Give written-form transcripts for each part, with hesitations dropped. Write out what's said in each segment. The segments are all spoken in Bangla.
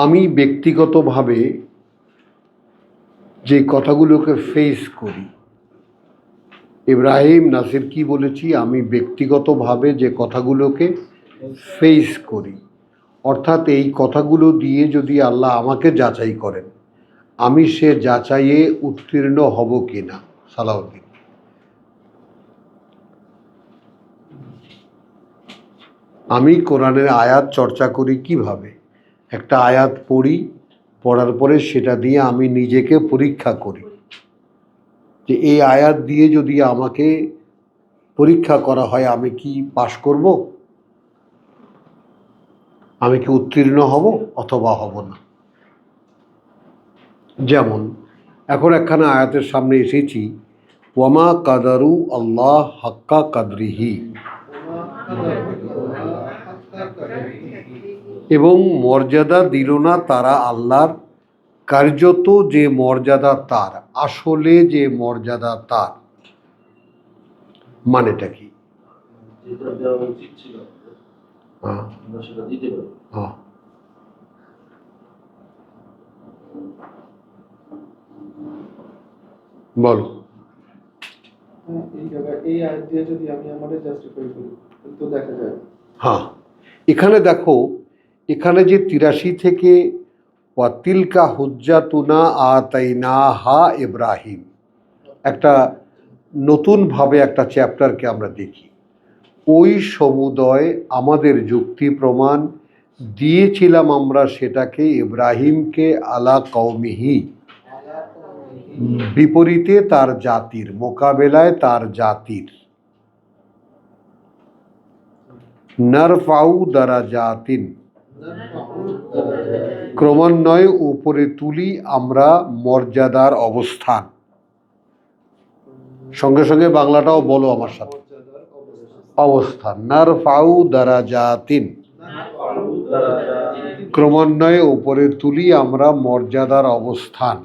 আমি ব্যক্তিগতভাবে যে কথাগুলোকে ফেস করি, ইব্রাহিম নাসির কি বলেছি, আমি ব্যক্তিগতভাবে যে কথাগুলোকে ফেস করি, অর্থাৎ এই কথাগুলো দিয়ে যদি আল্লাহ আমাকে যাচাই করেন, আমি সে যাচাইয়ে উত্তীর্ণ হব কিনা। সালাউদ্দিন, আমি কোরআনের আয়াত চর্চা করি কিভাবে? একটা আয়াত পড়ি, পড়ার পরে সেটা দিয়ে আমি নিজেকে পরীক্ষা করি যে এই আয়াত দিয়ে যদি আমাকে পরীক্ষা করা হয় আমি কি পাশ করব, আমি কি উত্তীর্ণ হব অথবা হব না। যেমন এখন একখানা আয়াতের সামনে এসেছি, ওয়ামা কাদারু আল্লাহ হাক্কা কাদরিহি, এবং মর্যাদা দিল না তারা আল্লাহর কার্যত যে মর্যাদা তার, আসলে যে মর্যাদা তার। মানেটা কি? বলো। হ্যাঁ, এখানে দেখো, এখানে যে 83 থেকে ওয়াতিলকা হুজ্জাতুনা আতাইনাহা ইব্রাহিম, একটা নতুনভাবে একটা চ্যাপ্টারকে আমরা দেখি। ওই সমুদয় আমাদের যুক্তি প্রমাণ দিয়েছিলাম আমরা সেটাকে ইব্রাহিমকে আলা কওমিহি, বিপরীতে তার জাতির, মোকাবেলায় তার জাতির। নারফাউ দারাজাতিন, ক্রমান্বয়ে উপরে তুলি আমরা মর্যাদার অবস্থান। সঙ্গে সঙ্গে বাংলাটাও বলো আমার সাথে, অবস্থান। নারফাউ দারাজাতিন, ক্রমান্বয়ে উপরে তুলি আমরা মর্যাদার অবস্থান।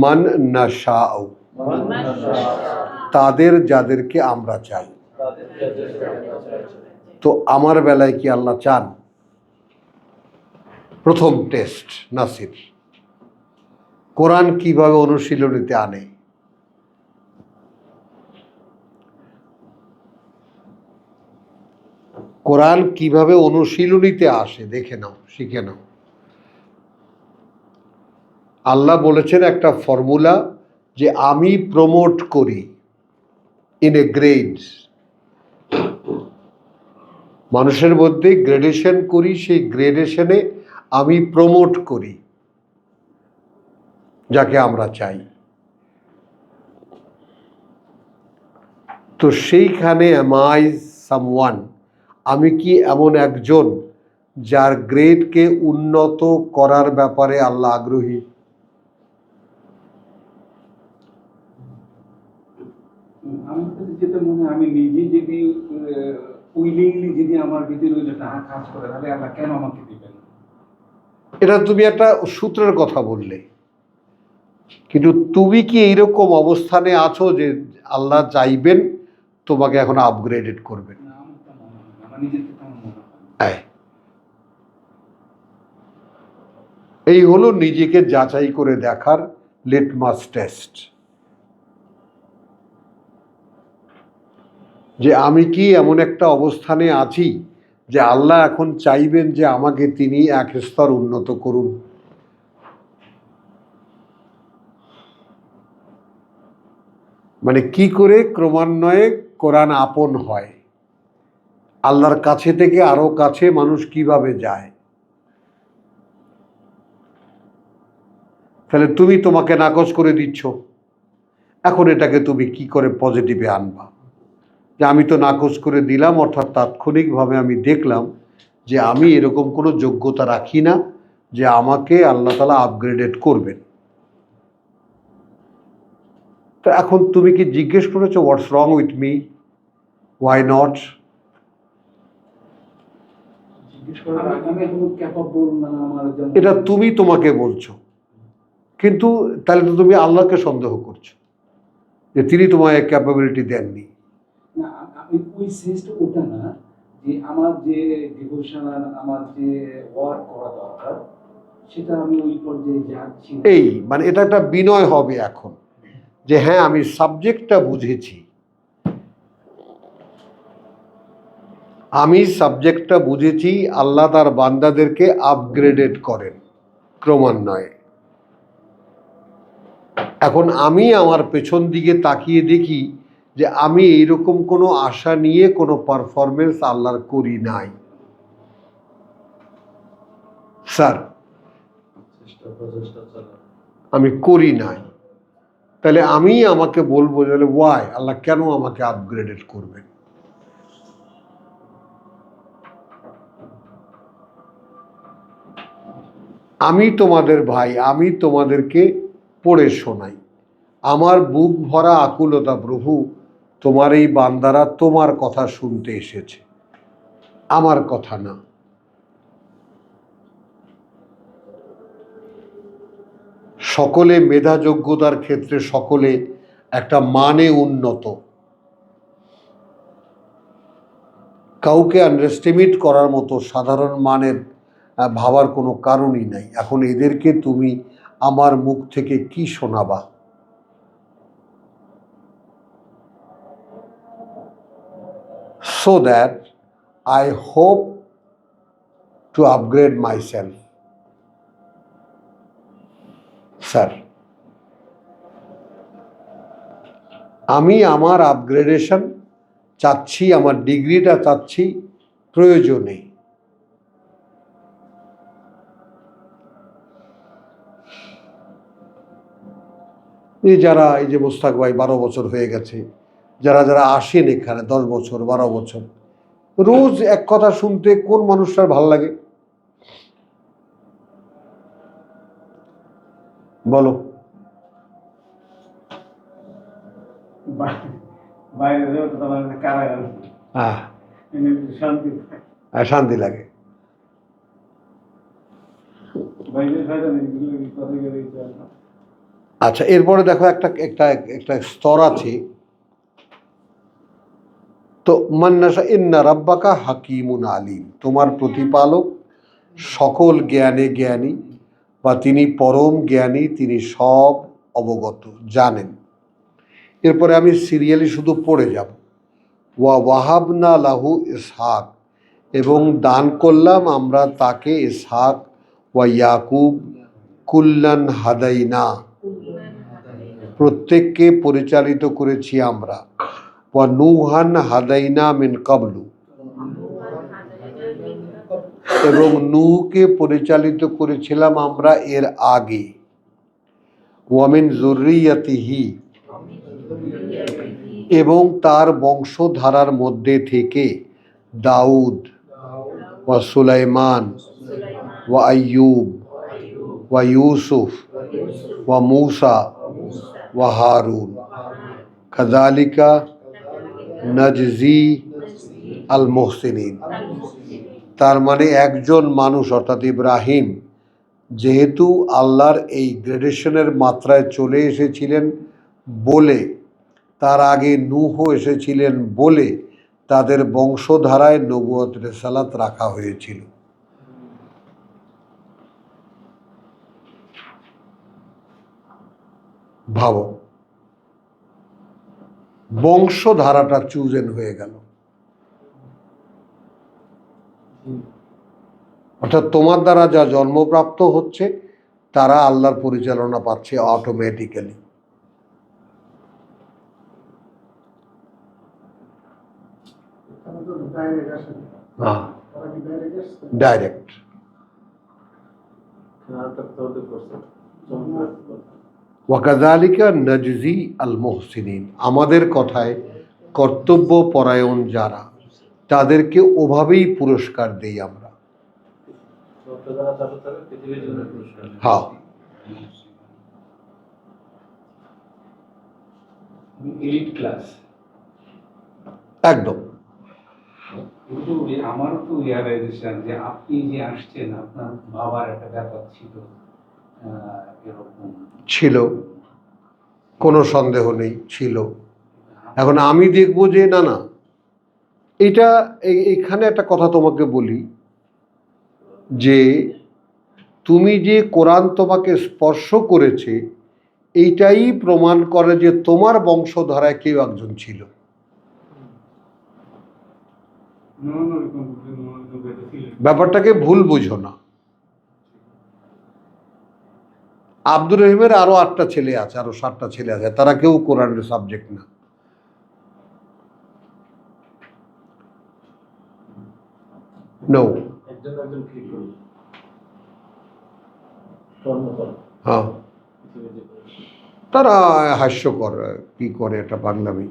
মান নাশাউ, তাদের যাদেরকে আমরা চাই। তো আমার বেলায় কি আল্লাহ চান? প্রথম টেস্ট নাসির, কোরআন কিভাবে অনুশীলনীতে আনে। কোরআন কিভাবে অনুশীলনীতে আসে দেখে নাও, শিখে নাও। আল্লাহ বলেছেন একটা ফর্মুলা, যে আমি প্রমোট করি ইন এ গ্রেড, মানুষের মধ্যে গ্রেডেশন করি, সেই গ্রেডেশনে আমি প্রমোট করি যাকে আমরা চাই। তো সেইখানে am I someone, আমি কি এমন একজন যার গ্রেডকে উন্নত করার ব্যাপারে আল্লাহ আগ্রহী? যেটা মনে হয়, আমি নিজে যদি উইলিংলি যদি আমার ভিতরে ওইটা কাজ করে, তাহলে আল্লাহ কেন আমাকে দিবেন? এটা তুমি একটা সূত্রের কথা বললে, কিন্তু তুমি কি এইরকম অবস্থানে আছো যে আল্লাহ চাইবেন তোমাকে এখন আপগ্রেডেড করবেন? এই হলো নিজেকে যাচাই করে দেখার লিটমাস টেস্ট, যে আমি কি এমন একটা অবস্থানে আছি যে আল্লাহ এখন চাইবেন যে আমাকে তিনি এক স্তর উন্নত করুন। মানে কি করে ক্রমান্বয়ে কোরআন আপন হয়, আল্লাহর কাছে থেকে আরো কাছে মানুষ কিভাবে যায়। তাহলে তুমি তোমাকে নাকচ করে দিচ্ছ, এখন এটাকে তুমি কি করে পজিটিভে আনবা? যে আমি তো নাকচ করে দিলাম, অর্থাৎ তাৎক্ষণিকভাবে আমি দেখলাম যে আমি এরকম কোনো যোগ্যতা রাখি না যে আমাকে আল্লাহ তাআলা আপগ্রেডেড করবেন। তো এখন তুমি কি জিজ্ঞেস করেছো what's wrong with me, why not? এটা তুমি তোমাকে বলছো, কিন্তু তাহলে তো তুমি আল্লাহকে সন্দেহ করছো যে তিনি তোমায় ক্যাপাবিলিটি দেননি। ওই সেন্সটা ওটা না, যে আমার যে ডিভোশনাল আমার যে ওয়ার্ক করা দরকার সেটা আমি ওই পর্যায়ে যাচ্ছি না। এই মানে এটা একটা বিনয় হবে এখন, যে হ্যাঁ আমি সাবজেক্টটা বুঝেছি, আমি সাবজেক্টটা বুঝেছি। আল্লাহ তার বান্দাদেরকে আপগ্রেডেড করেন ক্রমান্বয়ে। এখন আমি আমার পেছন দিকে তাকিয়ে দেখি যে আমি এইরকম কোনো আশা নিয়ে কোনো পারফরমেন্স আল্লাহর করি নাই স্যার, আমি করি নাই। তাহলে আমি আমাকে বলবো যে ওয়াই আল্লাহ কেন আমাকে আপগ্রেডেড করবেন? আমি তোমাদের ভাই, আমি তোমাদেরকে পড়ে শোনাই। আমার বুক ভরা আকুলতা প্রভু, তোমার এই বান্দারা তোমার কথা শুনতে এসেছে, আমার কথা না। সকলে মেধা যোগ্যতার ক্ষেত্রে সকলে একটা মানে উন্নত, কাউকে আন্ডারস্টিমেট করার মতো সাধারণ মানের ভাবার কোনো কারণই নাই। এখন এদেরকে তুমি আমার মুখ থেকে কি শোনাবা? So that I hope to upgrade myself. Sir, আমি আমার আপগ্রেডেশন চাচ্ছি, আমার ডিগ্রিটা চাচ্ছি প্রয়োজনে। এই যারা, এই যে মোস্তাক ভাই 12 বছর হয়ে গেছে, যারা যারা আসেন এখানে 10 বছর 12 বছর, রোজ এক কথা শুনতে কোন মানুষটার ভাল লাগে বলো? হ্যাঁ, শান্তি লাগে। আচ্ছা, এরপরে দেখো একটা একটা একটা স্তর আছে। তো মান্নাসা ইন্না রাব্বাকা হাকিমুন আলিম, তোমার প্রতিপালক সকল জ্ঞানে জ্ঞানী, বা তিনি পরম জ্ঞানী, তিনি সব অবগত জানেন। এরপরে আমি সিরিয়ালি শুধু পড়ে যাব। ওয়াহাবনা লাহু ইসহাক, এবং দান করলাম আমরা তাকে ইসহাক, ওয়া ইয়াকুব, কুল্লান হাদাইনা, প্রত্যেককে পরিচালিত করেছি আমরা, ওয়া নূহান হাদাইনা মিন কাবলু, এবং নূহকে পরিচালিত করেছিলাম আমরা এর আগে, ওয়া মিন যুররিয়াতিহি, এবং তার বংশধারার মধ্যে থেকে দাউদ, ওয়া সুলাইমান, ওয়া আইয়ুব, ওয়া ইউসুফ, ওয়া মূসা, ওয়া হারুন, কাযালিকা নাজজি আল মুহসিনিন। তার মানে একজন মানুষ অর্থাৎ ইব্রাহিম যেহেতু আল্লাহর এই গ্রেডেশনের মাত্রায় চলে এসেছিলেন বলে, তার আগে নূহ এসেছিলেন বলে, তাদের বংশধারায় নবুয়ত রিসালাত রাখা হয়েছিল। ভাবো, বংশধারাটা চুজেন হয়ে গেল। অর্থাৎ তোমার দ্বারা যা জন্মপ্রাপ্ত হচ্ছে তারা আল্লাহর পরিচালনা পাচ্ছে অটোমেটিক্যালি। ডাইরেক্ট। ওয়াকাযালিকা নাজজি আল মুহসিনিন, আমাদের কথায় কর্তব্য পরায়ণ যারা, তাদেরকে ওভাবেই পুরস্কার দেই আমরা। হ্যাঁ, এইট ক্লাস একদম। কিন্তু আমারও তো রিয়ালাইজেশন যে আপনি যে আসছেন আপনার বাবার একটা ব্যাপার ছিল, এরকম ছিল, কোনো সন্দেহ নেই ছিল। এখন আমি দেখবো যে না না, এটা এখানে একটা কথা তোমাকে বলি যে তুমি যে কোরআন তোমাকে স্পর্শ করেছে এইটাই প্রমাণ করে যে তোমার বংশধারায় কেউ একজন ছিল। ব্যাপারটাকে ভুল বুঝো না। আব্দুর রহিমের আরো 8টা ছেলে আছে, আরো 7টা ছেলে আছে, তারা কেউ কোরআনের সাবজেক্ট না। নো, হ্যাঁ, তারা হাস্যকর কি করে এটা বাংলামি।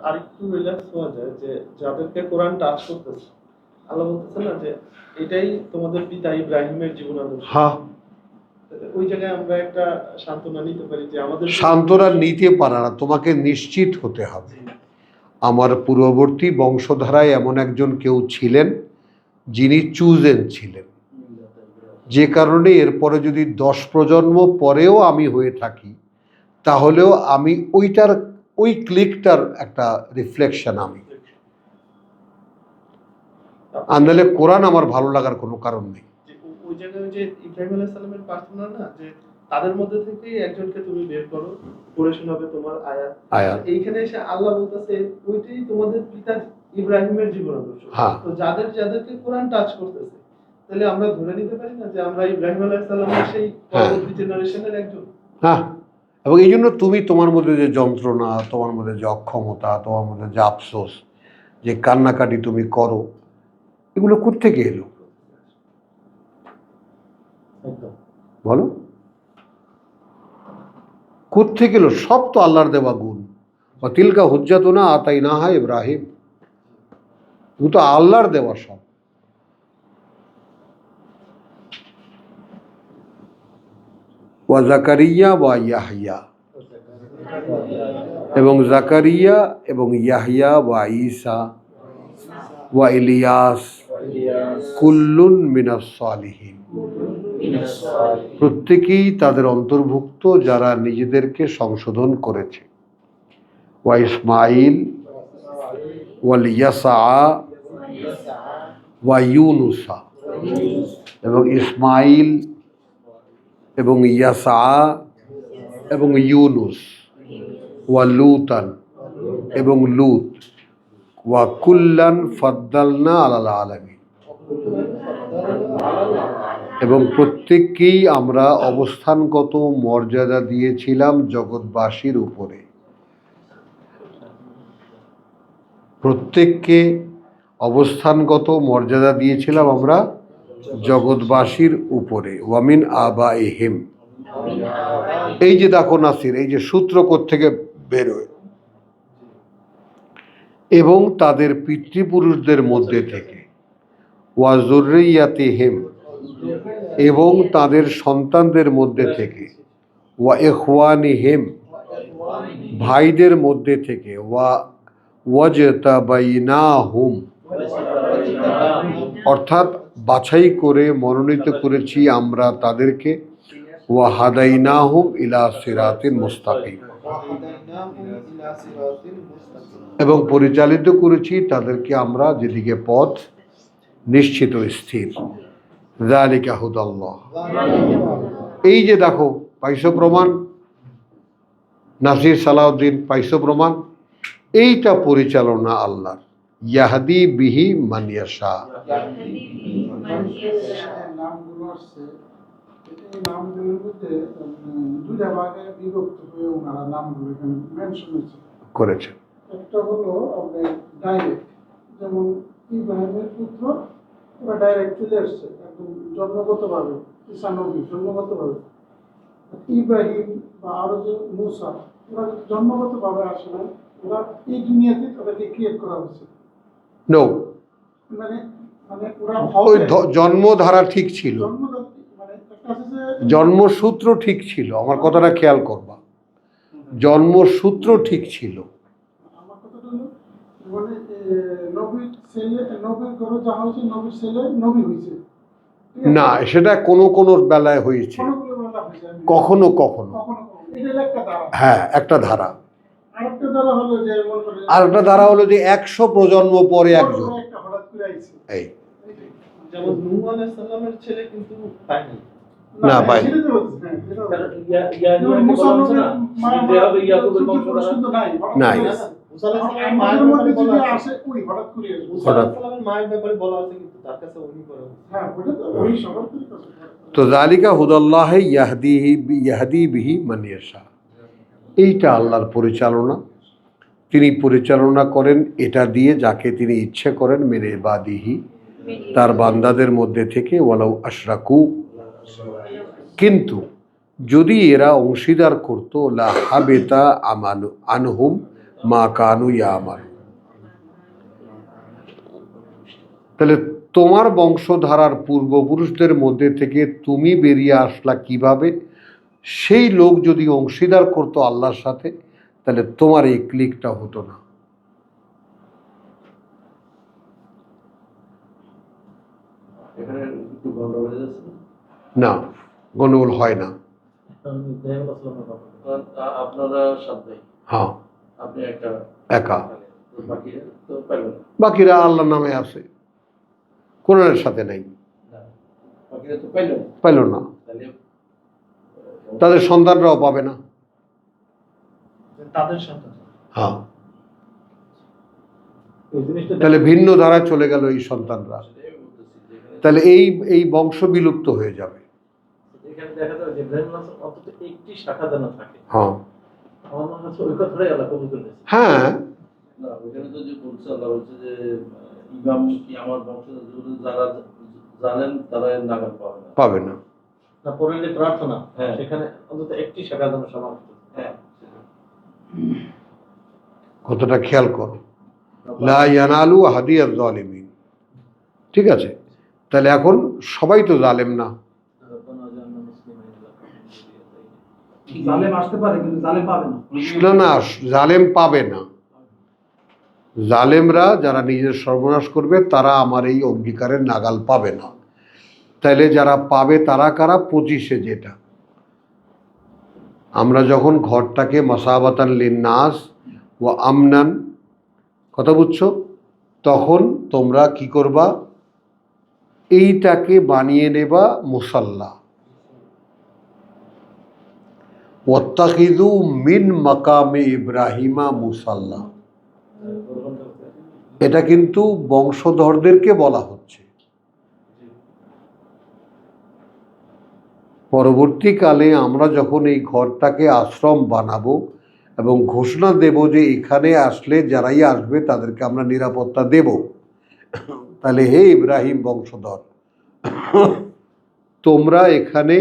আরেকটু রিল্যাক্স হওয়া যায় যে যাদেরকে কোরআন টাচ করতেছে, আল্লাহ বলতেছে না যে এটাই তোমাদের পিতা ইব্রাহিমের জীবন আদর্শ। হ্যাঁ, ওই জায়গায় আমরা একটা সান্ত্বনা নিতে পারি যে আমাদের সান্ত্বনা নিতে পারে না, তোমাকে নিশ্চিত হতে হবে আমার পূর্ববর্তী বংশধারায় এমন একজন কেউ ছিলেন যিনি চুজেন ছিলেন, যে কারণে এরপরে যদি 10 প্রজন্ম পরেও আমি হয়ে থাকি তাহলেও আমি ওই ক্লিকটার একটা রিফ্লেকশন আমি। আনলে কোরআন আমার ভালো লাগার কোনো কারণ নেই। ওই জায়গায় যে ইব্রাহিম আলাইহিস সালামের প্রার্থনা না যে তাদের মধ্যে থেকে একজনকে তুমি বের করো, পড়ে শোনাবে তোমার আয়াত। এইখানে এসে আল্লাহ বলতেছে ওইটাই তোমাদের পিতা ইব্রাহিমের জীবন আদর্শ। তো যাদেরকে কোরআন টাচ করতেছে, তাহলে আমরা ধরে নিতে পারি না যে আমরা ইব্রাহিম আলাইহিস সালামের সেই পরবর্তী জেনারেশনের একজন। হ্যাঁ, এবং এই জন্য তুমি তোমার মধ্যে যে যন্ত্রণা, তোমার মধ্যে যে অক্ষমতা, তোমার মধ্যে যে আফসোস, যে কান্নাকাটি তুমি করো, এগুলো কোত্থেকে এলো বলো? কোত্থেকে এলো? সব তো আল্লাহর দেওয়া গুণ। বা তিলকা হুজ্জাতুনা আতাইনাহা ইব্রাহিম, এগুলো তো আল্লাহর দেওয়া সব। ওয়া জাকারিয়া ওয়া ইয়াহইয়া, এবং জাকারিয়া এবং ইয়াহইয়া ওয়া ঈসা ওয়া ইলিয়াস কুল্লুন মিনাস সালিহিন, প্রত্যেকেই তাদের অন্তর্ভুক্ত যারা নিজেদেরকে সংশোধন করেছে। ওয়া ইসমাইল ওয়াল ইয়াসা ওয়া ইউনুসা, এবং ইসমাইল এবং ইয়াসা এবং ইউনুস, ওয়া লুতান এবং লুত, ওয়া কুল্লান ফাদ্দালনা আলাল আলামিন, এবং প্রত্যেককেই আমরা অবস্থানগত মর্যাদা দিয়েছিলাম জগৎবাসীর উপরে। প্রত্যেককে অবস্থানগত মর্যাদা দিয়েছিলাম আমরা জগৎবাসীর উপরে। ওয়ামিন আবাইহিম, এই যে দেখো নাসির, এই যে সূত্র কোত্থেকে বেরোয়, এবং তাদের পিতৃপুরুষদের মধ্যে থেকে। ওয়া যুররিয়াতিহিম, এবং তাদের সন্তানদের মধ্যে থেকে। ওয়া ইখওয়ানিহিম, ভাইদের মধ্যে থেকে। ওয়া ওয়াজতাবাইনাহুম, অর্থাৎ বাছাই করে মনোনীত করেছি আমরা তাদেরকে। ওয়া হাদাইনাহুম ইলা সিরাতিন মুস্তাকিম, এবং পরিচালিত করেছি তাদেরকে আমরা যেদিকে পথ নিশ্চিত স্থির। যালিকা হুদাল্লাহ, এই যে দেখো পাইছো প্রমাণ, নাসির সালাউদ্দিন পাইছো প্রমাণ, এইটা পরিচালনা আল্লাহর। ইয়াহদি বিহি মান ইয়াশা, করেছে। একটা হলো আপনার ডাইরেক্ট, যেমন ইব্রাহিমের পুত্র, ওরা ডাইরেক্ট চলে আসছে একদম জন্মগতভাবে, ঈসা নবী জন্মগতভাবে। ইব্রাহিম বা আরো যে মুসা, ওরা জন্মগতভাবে আসে না, ওরা এই দুনিয়াতে তাদেরকে ক্রিয়েট করা হয়েছে। নো, মানে মানে ওরা ওই জন্মধারা ঠিক ছিল, মানে একটা আছে যে জন্মসূত্র ঠিক ছিল। আমার কথাটা খেয়াল করবা, জন্মসূত্র ঠিক ছিল। আমার কথাটা হলো মানে নবীর ছেলে, নবীর ঘরে যা হয়েছে, নবীর ছেলে নবী হয়েছে। না, সেটা কোনো কোনো বেলায় হয়েছে, কখনো কখনো। এটা একটা ধারা। হ্যাঁ, একটা ধারা। আরেকটা দ্বারা হলো যে মনে করেন আর একটা দ্বারা হলো যে 100 প্রজন্ম পরে একজন, একটা হঠাৎ করে আইছে। এই যেমন নূহ আলাইহিস সালামের ছেলে কিন্তু পায়নি। না, পায়নি। সেটা তো বলছি, হ্যাঁ, সেটা বলছি। কারণ ইয়াহিয়াকে বলা হচ্ছে না, যে হবে ইয়াকুবের বংশধর। নাই, হঠাৎ নাই। করে না, আসে। না, মুসা আলাইহিস সালামের আমাদের মায়ের মধ্যে ব্যাপারে যদি বলা আছে। আসে, ওই হঠাৎ করে আসে। মুসা আলাইহিস সালামের মায়ের ব্যাপারে বলা আছে কিন্তু তার কাছে ওহী করা হয়েছে। হ্যাঁ, ওটা তো ওই সবার তরিকা আছে। তো জালিকা হুদাল্লাহ ইয়াহদি বিহি মান ইয়াশা, এইটা আল্লাহর পরিচালনা, তিনি পরিচালনা করেন এটা দিয়ে যাকে তিনি ইচ্ছে করেন, মেরে বাদিহি, তার বান্দাদের মধ্যে থেকে, ওয়ালাউ আশরাকু, কিন্তু যদি এরা অংশীদার করতো লা হাবিতা আমালু আনহুম মা কানু ইয়ামাল, তাহলে তোমার বংশধারার পূর্বপুরুষদের মধ্যে থেকে তুমি বেরিয়ে আসলা কিভাবে, সেই লোক যদি অংশীদার করতো আল্লাহর সাথে, তাহলে তোমার এই ক্লিকটা হতো না। এখানে একটু গন্ডগোল হয়ে যাচ্ছে না? না, গন্ডগোল হয় না। কারণ ইব্রাহিম আলাইহিস সালামের কথা। কারণ আপনারা 7 ভাই, হ্যাঁ, আপনি একটা একা, তো বাকিরা তো পাইবেন না। বাকিরা আল্লাহর নামে আছে, কোরআনের সাথে নাই, না, বাকিরা তো পাইলেন না। পাইল না, তাহলে তাদের সন্তানরাও পাবে না। তাদের সন্তান। হ্যাঁ, ওই জিনিসটা তাহলে ভিন্ন ধারায় চলে গেল এই সন্তানরা, সেটাই আমি বলতেছি যে এখানে- তাহলে এই বংশ বিলুপ্ত হয়ে যাবে। এখানে দেখা যায় যে ইব্রাহিম আলাইহিস সালাম অন্তত একটি শাখা যেন থাকে। হ্যাঁ, আমার মনে হচ্ছে ওই কথাটাই আল্লাহ কবুল করে নিয়েছে। হ্যাঁ, না, ওখানে তো যে বলছে আল্লাহ বলছে যে ইমাম কি আমার বংশধর যারা জানেন তারা এর নাগাল পাবে না। পাবে না। না, পরের যে প্রার্থনা, হ্যাঁ। সেখানে অন্তত একটি শাখা যেন সমাপ্ত। হ্যাঁ। কতটা খেয়াল করো, লা ইয়ানালু হাদিয়াজ জালিমিন, ঠিক আছে? তাহলে এখন সবাই তো জালেম না, জালেম আসতে পারে কিন্তু জালেম পাবে না। না না, জালেম পাবে না। জালেমরা যারা নিজের সর্বনাশ করবে তারা আমার এই অঙ্গীকারের নাগাল পাবে না। তাইলে যারা পাবে তারা কারা? 25-এ যেটা আমরা যখন ঘরটাকে মাসাবাতান লিন্নাস ও আমনান, কথা বুঝছো, তখন তোমরা কি করবা? এইটাকে বানিয়ে নেবা মুসাল্লা। ওয়াত্তাখিযু মিন মাকামে ইব্রাহিমা মুসাল্লা, এটা কিন্তু বংশধরদেরকে বলা হচ্ছে। পরবর্তীকালে আমরা যখন এই ঘরটাকে আশ্রম বানাবো এবং ঘোষণা দেব যে এখানে আসলে যারাই আসবে তাদেরকে আমরা নিরাপত্তা দেব, তাহলে হে ইব্রাহিম বংশধর, তোমরা এখানে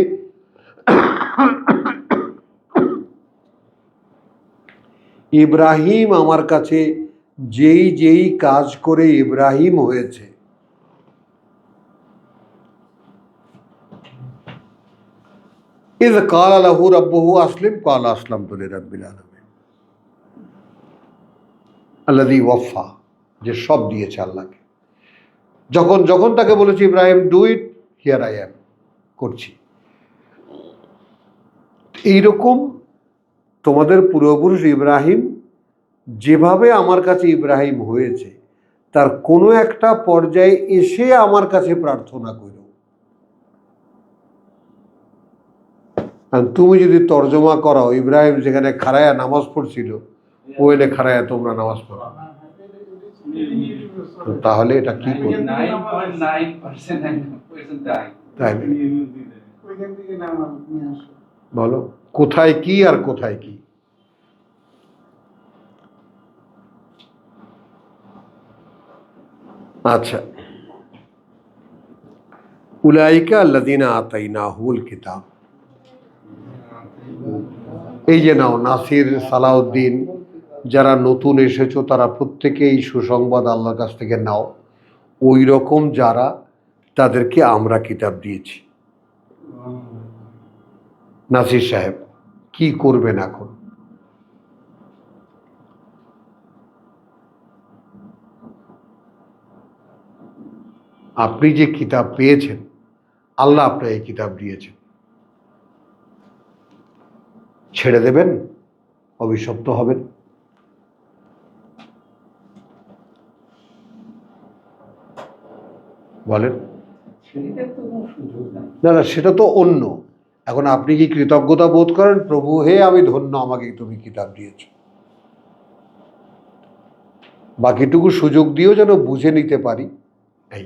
ইব্রাহিম আমার কাছে যেই কাজ করে ইব্রাহিম হয়েছে, ইয ক্বালা লাহু রাব্বুহু আসলিম ক্বালা আসলামতু লিরাব্বিল আলামিন, আল্লাযী ওয়াফা, যে সব দিয়েছে আল্লাহকে। যখন তাকে বলেছে Ibrahim do it, here I am, করছি। এইরকম তোমাদের পূর্বপুরুষ ইব্রাহিম যেভাবে আমার কাছে ইব্রাহিম হয়েছে, তার কোনো একটা পর্যায়ে এসে আমার কাছে প্রার্থনা করো। আর তুমি যদি তর্জমা করাও, ইব্রাহিম যেখানে খাড়ায়া নামাজ পড়ছিল ওইলে খাড়ায়া তোমরা নামাজ পড়ো, তাহলে এটা কি করবে? 9.9% তাই। তাই না? ওইখান থেকে নাম নিয়ে আসো। বলো কোথায় কি আর কোথায় কি? আচ্ছা, উলাইকা আল্লাযীনা আতাইনাহুল কিতাব, এই যে নাও নাসির, সালাউদ্দিন, যারা নতুন এসেছো তারা প্রত্যেকেই সুসংবাদ আল্লাহর কাছ থেকে নাও। ওই রকম যারা, তাদেরকে আমরা কিতাব দিয়েছি। নাসির সাহেব কি করবেন এখন? আপনি যে কিতাব পেয়েছেন, আল্লাহ আপনার এই কিতাব দিয়েছেন, ছেড়ে দেবেন? অভিশপ্ত হবেন? বলেন। সেদিকে তো কোনো সুযোগ নাই। না না, সেটা তো অন্য। এখন আপনি কি কৃতজ্ঞতা বোধ করেন, প্রভু হে আমি ধন্য, আমাকে তুমি কিতাব দিয়েছ? বাকিটুকু সুযোগ দিয়েও যেন বুঝে নিতে পারি। এই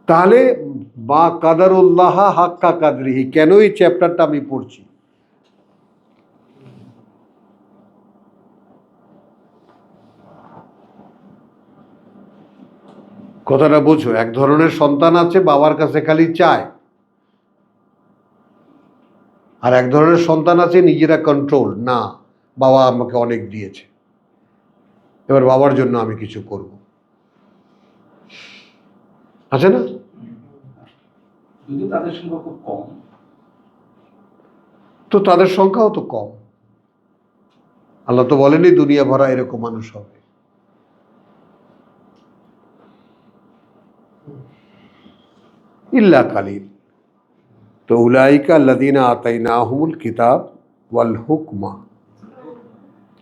তাহলে মা কাদারুল্লাহ হাক্কা কাদরিহি, কেন এই চ্যাপ্টারটা আমি পড়ছি? কথাটা বোঝো। এক ধরনের সন্তান আছে বাবার কাছে খালি চায়, আর এক ধরনের সন্তান আছে নিজেরা কন্ট্রোল, না বাবা আমাকে অনেক দিয়েছে, এবার বাবার জন্য আমি কিছু করব, আছে না? যদিও তাদের সংখ্যা খুব কম। তো তাদের সংখ্যাও তো কম। আল্লাহ তো বলেনি দুনিয়া ভরা এরকম মানুষ হবে। ইল্লা কালিল। তো উলাইকা আল্লাযীনা আতাইনাহুমুল কিতাব ওয়াল হুকমা,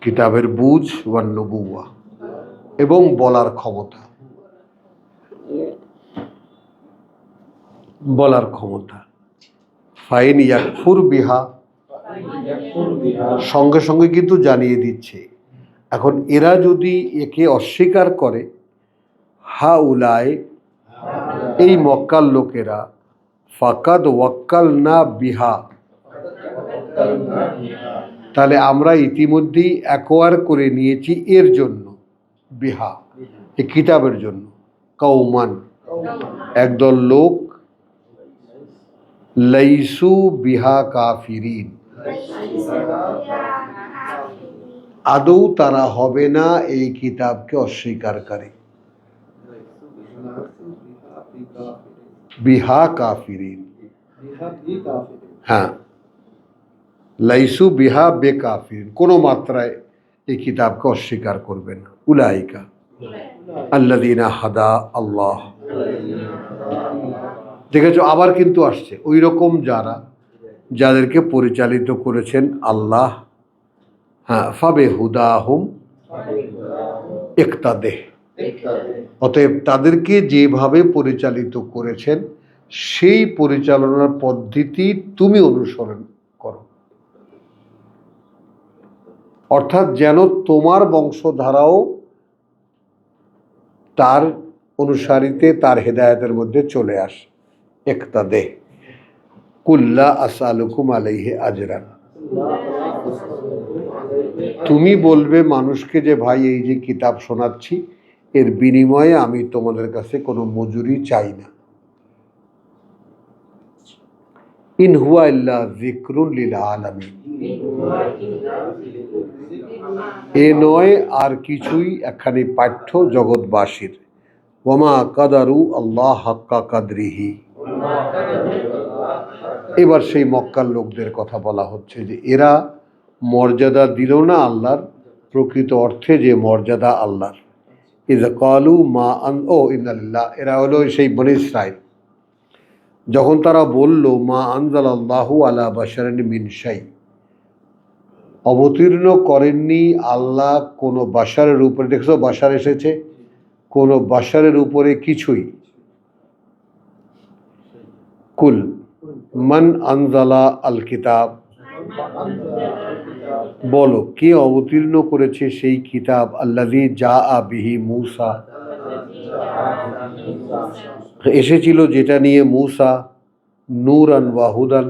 কিতাবের বুঝ, ওয়ান নবুওয়া, এবং বলার ক্ষমতা। বলার ক্ষমতা। ফাইন ইয়াকফুর বিহা, সঙ্গে সঙ্গে কিন্তু জানিয়ে দিচ্ছে, এখন এরা যদি একে অস্বীকার করে, হা উলায়, এই মক্কার লোকেরা, ফাকাদ ওয়াক্কালনা বিহা, তাহলে আমরা ইতিমধ্যেই অ্যাকোয়ার করে নিয়েছি এর জন্য, বিহা এই কিতাবের জন্য, কওমান একদল লোক, লাইসু বিহা কাফিরিন, আদৌ তারা হবে না এই কিতাবকে অস্বীকারী। বিহা কাফিরিন, হ্যাঁ, লাইসু বিহা বে কাফিরিন, কোনো মাত্রায় এই কিতাবকে অস্বীকার করবে না। উলাইকা আল্লাযীনা হাদা আল্লাহ, দেখেছো আবার কিন্তু আসছে ওই রকম যারা, যাদেরকে পরিচালিত করেছেন আল্লাহ, হ্যাঁ, ফাবে হুদাহুম ইক্তাদেহ, অতএব তাদেরকে যেভাবে পরিচালিত করেছেন সেই পরিচালনার পদ্ধতি তুমি অনুসরণ করো, অর্থাৎ যেন তোমার বংশধারাও তার অনুসারীতে, তার হেদায়েতের মধ্যে চলে আসে। ইক্তাদেহ, কুল্লা আসআলুকুম আলাইহি আজরান, তুমি বলবে মানুষকে যে ভাই এই যে কিতাব শোনাচ্ছি এর বিনিময়ে আমি তোমাদের কাছে কোনো মজুরি চাই না। ইন হুয়া ইল্লা যিকরুন লিল আলামিন, এ নয় আর কিছুই একখানি পাঠ্য জগৎবাসীর। ওয়ামা কাদারু আল্লাহ হাক্কা কাদরিহি, এবার সেই মক্কার লোকদের কথা বলা হচ্ছে যে এরা মর্যাদা দিল না আল্লাহর প্রকৃত অর্থে যে মর্যাদা আল্লাহর। ইয ক্বালু মা আন ও ইন্নালিল্লাহ, এরা হলো সেই বনী ইসরাইল, যখন তারা বলল মা আনজালাল্লাহু আলা বাশারিন মিন শাই, অবতীর্ণ করেননি আল্লাহ কোনো বাশারের উপরে, দেখছো বাশার এসেছে, কোনো বাশারের উপরে কিছুই। কুল মান আনজালা আল কিতাব, বলো কে অবতীর্ণ করেছে সেই কিতাব, আল্লাযী জাআ বিহি মূসা, এসেছিল যেটা নিয়ে মূসা, নূরান ওয়া হুদান,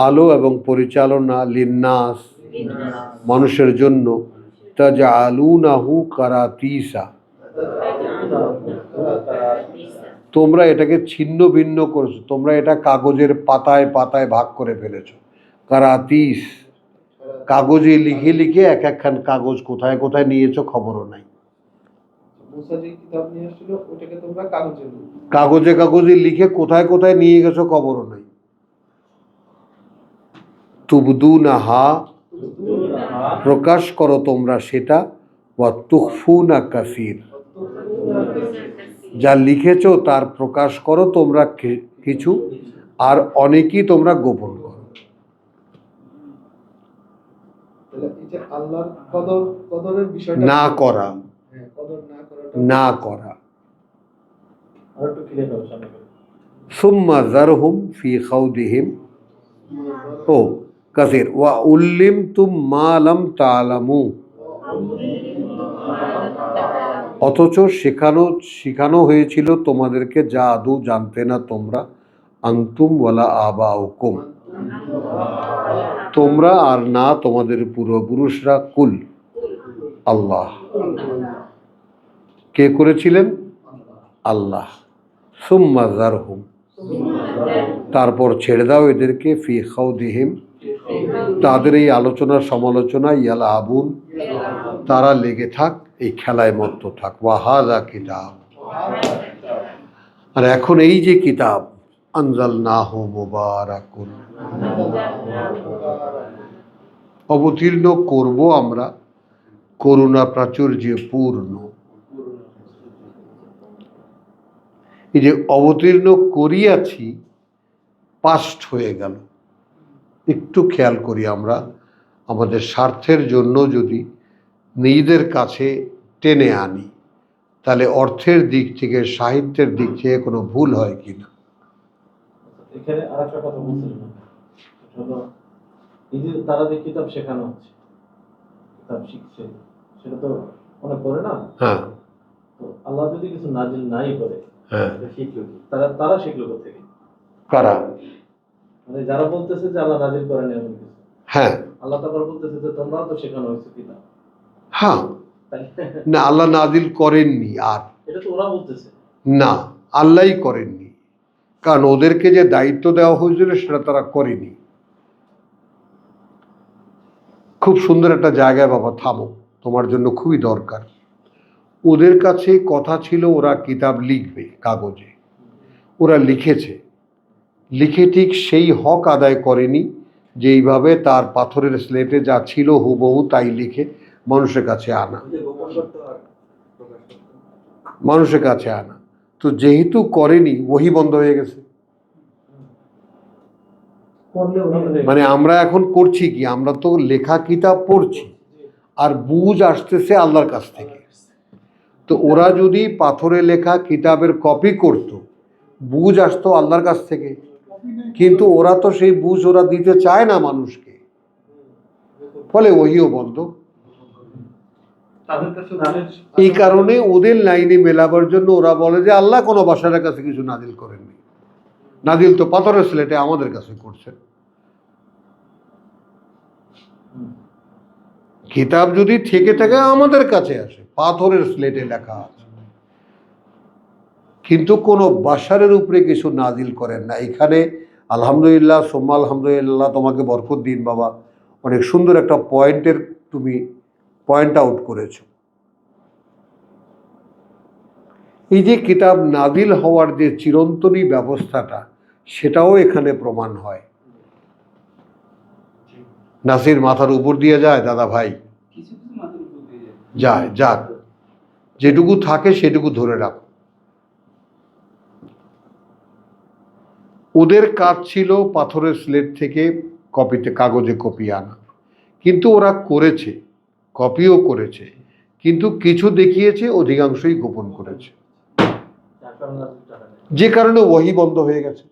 আলো এবং পরিচালনা, লিন্নাস, মানুষের জন্য, তাজআলুনাহু কারাতিসা, তোমরা এটাকে ছিন্ন ভিন্ন করেছো, তোমরা এটা কাগজের পাতায় পাতায় ভাগ করে ফেলেছো। কারাতিস, কাগজে লিখে লিখে এক একখান কাগজ কোথায় কোথায় নিয়েছো খবরও নাই। মুসা যে কিতাব নিয়ে আসছিল ওটাকে তোমরা কাগজে কাগজে কাগজে লিখে কোথায় কোথায় নিয়ে গেছো খবরও নাই। তুবদুনাহা, প্রকাশ করো তোমরা সেটা, ওয়া তুখফুনা কাসীর, যা লিখেছো তার প্রকাশ করো তোমরা কিছু, আর অনেকই তোমরা গোপন করো। তাহলে এই যে আল্লাহর কদরের বিষয়টা না করা, কদর না করাটা না করা। আর একটু ক্লিয়ার হবে সামনে করে। সুম্মা যারহুম ফি খাউদিহিম ও কাসির ওয়া উল্লিমতুম মা লাম তা'লামু, অথচ শিখানো হয়েছিল তোমাদেরকে যা আদৌ জানতে না তোমরা, আনতুম ওয়ালা আবাউকুম, তোমরা আর না তোমাদের পূর্বপুরুষরা, কুল আল্লাহ। কে করেছিলেন? আল্লাহ। সুম্মা যারহুম, তারপর ছেড়ে দাও এদেরকে, ফি খাউদিহিম, তাদের এই আলোচনা সমালোচনা, ইয়ালআবুন, তারা লেগে থাক, এই খেলায় মত্ত থাক। ওয়া হাযা কিতাব, আর এখন এই যে কিতাব, আনজালনাহু মুবারাকুন, অবতীর্ণ করব আমরা, করুণা প্রাচুর্যে পূর্ণ। এই যে অবতীর্ণ করিয়াছি, পাস্ট হয়ে গেল। একটু খেয়াল করি আমরা, আমাদের স্বার্থের জন্য যদি নিজেদের কাছে টেনে আনি, তাহলে অর্থের দিক থেকে, সাহিত্যের দিক থেকে কোনো ভুল হয় কিনা। এখানে আরেকটা কথা বলছিলেন, সেটা হলো এই যে তারা যে কিতাব শেখানো হচ্ছে, কিতাব শিখছে, সেটা তো অনেক করে না। হ্যাঁ তো আল্লাহ যদি কিছু নাজিল নাই করে, হ্যাঁ, তাহলে শিখলো কি? তারা শিখলো কোথেকে? কারা? মানে যারা বলতেছে যে আল্লাহ নাজিল করেন এমন কিছু, হ্যাঁ আল্লাহ তারপর বলতেছে যে তোমরাও তো শেখানো হয়েছে কিতাব, হ্যাঁ, তাহলে না আল্লাহ নাজিল করেননি, আর এটা তো ওরা বলতেছে। না আল্লাহই করেননি, কারণ ওদেরকে যে দায়িত্ব দেওয়া হয়েছিল সেটা তারা করেনি। খুব সুন্দর একটা জায়গায় বাবা থামো, তোমার জন্য খুবই দরকার। ওদের কাছে কথা ছিল ওরা কিতাব লিখবে কাগজে, ওরা লিখেছে, লিখে ঠিক সেই হক আদায় করেনি যেইভাবে তার পাথরের স্লেটে যা ছিল হুবহু তাই লিখে মানুষের কাছে আনা, মানুষের কাছে আনা। তো যেহেতু করেনি, ওহী বন্ধ হয়ে গেছে। মানে আমরা এখন করছি কি, আমরা তো লেখা কিতাব পড়ছি, আর বুঝ আসতেছে আল্লাহর কাছ থেকে। তো ওরা যদি পাথরে লেখা কিতাবের কপি করত, বুঝ আসতো আল্লাহর কাছ থেকে, কিন্তু ওরা তো সেই বুঝ ওরা দিতে চায় না মানুষকে, ফলে ওহিও বন্ধ। তাদের কাছে এই কারণে ওদের লাইনে মেলাবার জন্য ওরা বলে যে আল্লাহ কোনো বাশারের কাছে কিছু নাজিল করেননি, নাজিল তো পাথরের স্লেটে আমাদের কাছে করছেন। কিতাব যদি থেকে থাকে আমাদের কাছে আসে, পাথরের স্লেটে লেখা আছে, কিন্তু কোনো বাশারের উপরে কিছু নাজিল করেন না। এখানে আলহামদুলিল্লাহ, সোম্মা আলহামদুলিল্লাহ, তোমাকে বরকত দিন বাবা, অনেক সুন্দর একটা তুমি পয়েন্ট আউট করেছো। এই যে কিতাব নাজিল হওয়ার যে চিরন্তনী ব্যবস্থাটা, সেটাও এখানে প্রমাণ হয়। নাসির মাথার উপর দিয়ে যায় দাদা ভাই, কিছু কিছু মাত্র উপর দিয়ে যায়। যায় যাক, যেটুকু থাকে সেটুকু ধরে রাখো। ওদের কাজ ছিল পাথরের স্লেট থেকে কপিতে, কাগজে কপি আনা, কিন্তু ওরা করেছে, কপিও করেছে, কিন্তু কিছু দেখিয়েছে, অধিকাংশই গোপন করেছে, যে কারণে ওহী বন্ধ হয়ে গেছে,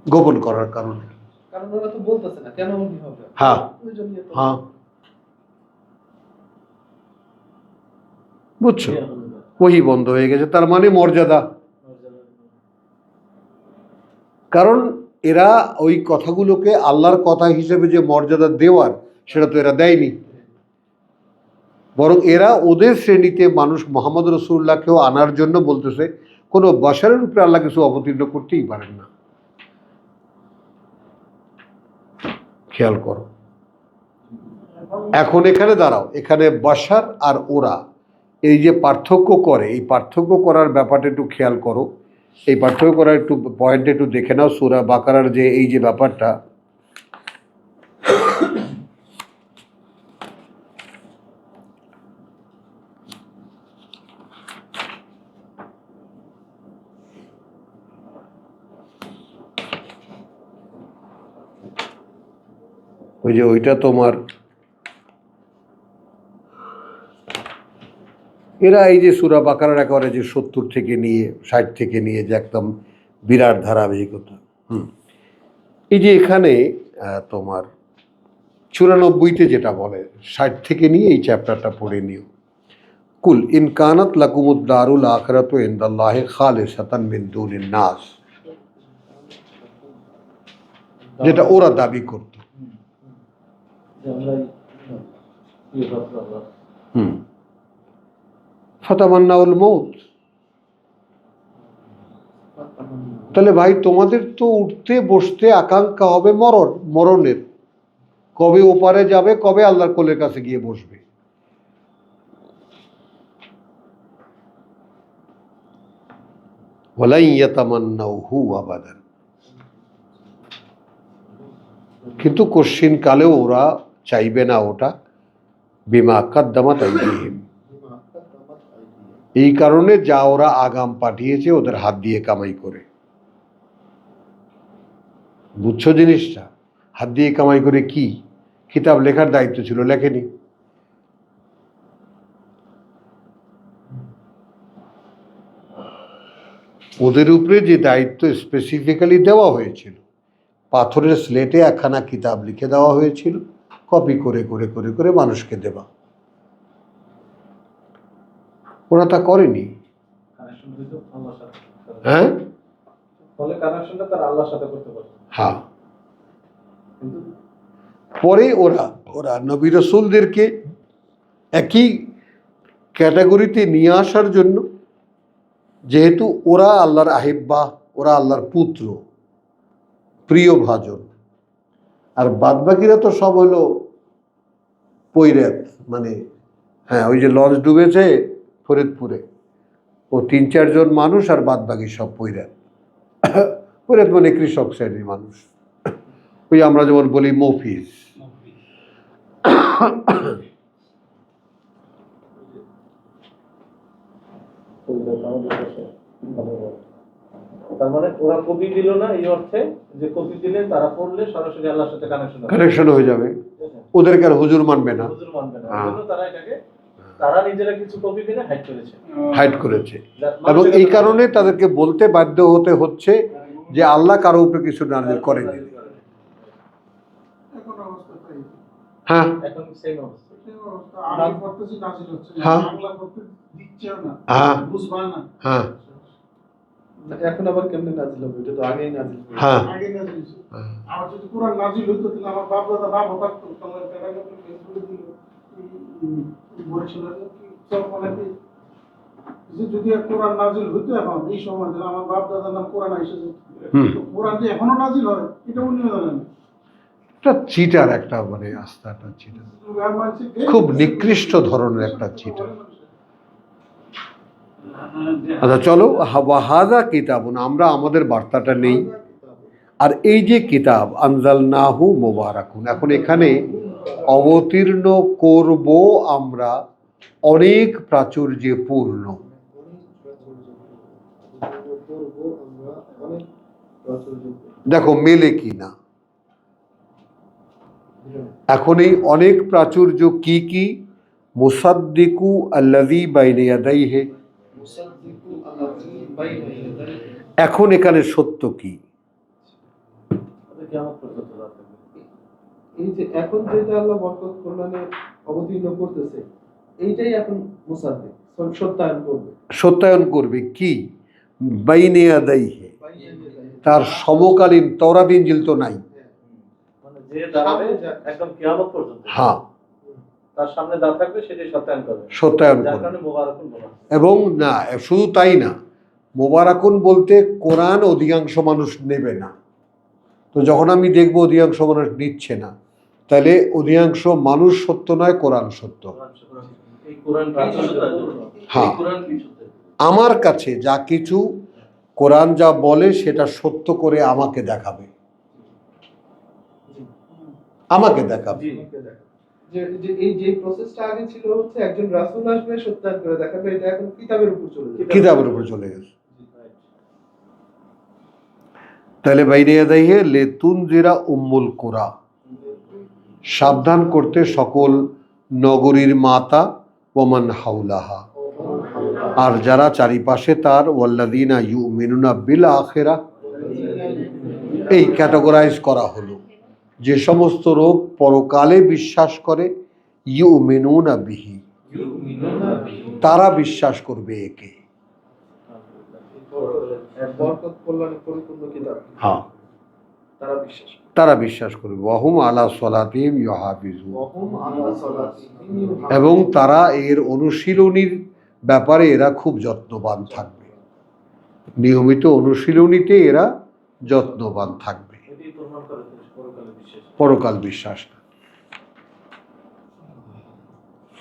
গোপন করার কারণে। কারণ ওরা তো বলতেছে না কেন এমন হবে। হ্যাঁ ওই জন্যই তো। হ্যাঁ, বুঝছো, ওহী বন্ধ হয়ে গেছে, তার মানে মর্যাদা। কারণ এরা ওই কথাগুলোকে আল্লাহর কথা হিসেবে যে মর্যাদা দেওয়ার, সেটা তো এরা দেয়নি, বরং এরা ওদের শ্রেণীতে মানুষ মোহাম্মদ রসুল্লাহকেও আনার জন্য বলতেছে, কোনো বাশারের উপরে আল্লাহ কিছু অবতীর্ণ করতেই পারেন না। খেয়াল করো, এখন এখানে দাঁড়াও, এখানে বাশার আর ওরা এই যে পার্থক্য করে, এই পার্থক্য করার ব্যাপারটা একটু খেয়াল করো। এই পার্থক্য করার একটু পয়েন্ট একটু দেখে নাও। সূরা বাকারার যে এই যে ব্যাপারটা, ওই যে ওইটা তোমার এরা এই যে সূরা বাকারার একেবারে যে 70 থেকে নিয়ে 60 থেকে নিয়ে যে একদম বিরাট ধারাবাহিকতা। এই যে এখানে তোমার 94তে যেটা বলে 60 থেকে নিয়ে এই চ্যাপ্টারটা পড়ে নিও। কুল ইন কানাত লাকুমুদ দারুল আখিরাতু ইনদাল্লাহি খালিসাতান মিন দুনিন নাস, যেটা ওরা দাবি করত। যে আমরাই ইয়ে করতে পারবো। ফাতামান্নাউল মউত, তাহলে ভাই তোমাদের তো উঠতে বসতে আকাঙ্ক্ষা হবে মরণের, কবে ওপারে যাবে, কবে আল্লাহর কোলের কাছে গিয়ে বসবে। ওয়ালাই ইয়াতামান্নাউহু আবাদান, কিন্তু কশ্চিন কালেও ওরা চাইবে না ওটা। বিমা কাদ্দামাত আইদিহিম, এই কারণে যা ওরা আগাম পাঠিয়েছে ওদের হাত দিয়ে কামাই করে। বুঝছো জিনিসটা? হাত দিয়ে কামাই করে কি? কিতাব লেখার দায়িত্ব ছিল, লেখেনি। ওদের উপরে যে দায়িত্ব স্পেসিফিক্যালি দেওয়া হয়েছিল, পাথরের স্লেটে একখানা কিতাব লিখে দেওয়া হয়েছিল, কপি করে করে করে করে মানুষকে দেওয়া। ওরা তা করেনি। কানেকশন হইতো আল্লাহর সাথে। হ্যাঁ ফলে কানেকশনটা তার আল্লাহর সাথে করতে পারতো। হ্যাঁ, কিন্তু পরে ওরা নবী রাসূলদেরকে একই ক্যাটাগরিতে নিয়ে আসার জন্য, যেহেতু ওরা আল্লাহর আহিব্বা, ওরা আল্লাহর পুত্র, প্রিয় ভাজন, আর বাদবাকিরা তো সব হলো পৈরাত, মানে হ্যাঁ ওই যে লঞ্চ ডুবেছে ফরিদপুরে, ও 3-4 জন মানুষ, আর বাদবাকি সব পৈরাত। পৈরাত মানে কৃষক শ্রেণীর মানুষ, ওই আমরা যেমন বলি মফিজ। তার মানে ওরা কপি দিল না এই অর্থে যে কপি দিলে তারা পড়লে সরাসরি আল্লাহর সাথে কানেকশন হয়ে যাবে, ওদেরকে আর হুজুর মানবে না। হুজুর মানবে না, এজন্য তারা এটাকে তারা নিজেরা কিছু কপি দিলে হাইড করেছে। এবং এই কারণে তাদেরকে বলতে বাধ্য হতে হচ্ছে যে আল্লাহ কারো উপরে কিছু নাযিল করেনি। এখন অবস্থা তাই। হ্যাঁ এখন সেম অবস্থা। সেই অবস্থা আমি পড়তেছি নাজিল হচ্ছে না, হ্যাঁ। বাংলা পড়তে দিচ্ছেও না, হ্যাঁ বুঝবা না। হ্যাঁ এখন আবার কেমনে নাজিল হবে? এটা তো আগেই নাজিল হয়েছে। হ্যাঁ আগে নাজিল হয়েছে। আমার যদি কোরআন নাজিল হইতো তাহলে আমার বাপ দাদা বাপ থাকতো, তাহলে তারা যখন ফেসবুকে দিল বরিশালের চরমনাতে যে যদি কোরআন নাজিল হইতো এখন এই সময়, তাহলে আমার বাপ দাদার নাম কোরআন এসেছে। কোরআন যে এখনো নাজিল হয় এটা উনিও জানেন। একটা চিটার, একটা মানে আস্থাটা চিটার, খুব নিকৃষ্ট ধরনের একটা চিটার। আচ্ছা চলো, ওয়াহাযা কিতাবুন, আমরা আমাদের বার্তাটা নেই। আর এই যে কিতাব আনজালনাহু মুবারাকুন, এখন এখানে অবতীর্ণ করব আমরা অনেক প্রাচুর্যে পূর্ণ। দেখো মেলে কি না। এখন এই অনেক প্রাচুর্য কি কি? মুসাদ্দিকু আল্লাযী বাইনা ইয়াদাইহি, এখন এখানে সত্য কি? এই যে এখন যেটা আল্লাহ বরকত কল্যাণে অবতীর্ণ করতেছে, এইটাই এখন মুসাদ্দিক সত্যায়ন করবে। সত্যায়ন করবে কি? বাইনা ইয়াদাইহি, তার সমকালীন তাওরাত ইনজিল তো নাই। মানে যে দাঁড়াবে একদম কিয়ামত পর্যন্ত, হ্যাঁ, তার সামনে যা থাকবে সেটাই সত্যায়ন করবে, সত্যায়ন যার করবে। কারণে মুবারাকুন বলা। এবং না শুধু তাই না, মোবারাকুন বলতে কোরআন অধিকাংশ মানুষ নেবে না। তো যখন আমি দেখবো অধিকাংশ মানুষ নিচ্ছে না, তাহলে অধিকাংশ মানুষ সত্য নয়, কোরআন সত্য। এই কোরআন হ্যাঁ, আমার কাছে যা কিছু কোরআন যা বলে সেটা সত্য করে আমাকে দেখাবে, আমাকে দেখাবে। যে যে এই যে প্রসেসটা আগে ছিল হচ্ছে একজন রাসূল আসবে সত্যায়ন করে দেখাবে, এটা এখন কিতাবের উপর চলে যাবে। কিতাবের উপর চলে গেছে। তাহলে বাইরে দাইয়ে লেতুনজিরা উম্মুল কুরা, সাবধান করতে সকল নগরীর মাতা ওমান হাউলাহা, আর যারা চারিপাশে তার ওয়াল্লাযীনা ইউমিনুনা বিল আখিরাহ, এই ক্যাটাগরাইজ করা হলো যে সমস্ত লোক পরকালে বিশ্বাস করে, ইউমিনুনা বিহি, তারা বিশ্বাস করবে একে। বরকত কল্যাণে পরিপূর্ণ কিতাব, হ্যাঁ, তারা বিশ্বাস করে। তারা বিশ্বাস করবে। ওয়াহুম আলা সলাতিহিম ইউহাফিজুন, ওয়াহুম আলা সালাতিহিম ইউহাফিজুন। এবং তারা এর অনুশীলনীর ব্যাপারে এরা খুব যত্নবান থাকবে। নিয়মিত অনুশীলনীতে এরা যত্নবান থাকবে। এটাই প্রমাণ করে যে পরকালে বিশ্বাস। পরকাল বিশ্বাস না।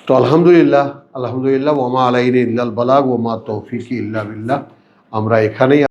তো আলহামদুলিল্লাহ, আলহামদুলিল্লাহ, ওয়ামা আলাইনা ইল্লাল বালাগ ওয়ামা তৌফিকি ইল্লা বিল্লাহ। আমরা এখানেই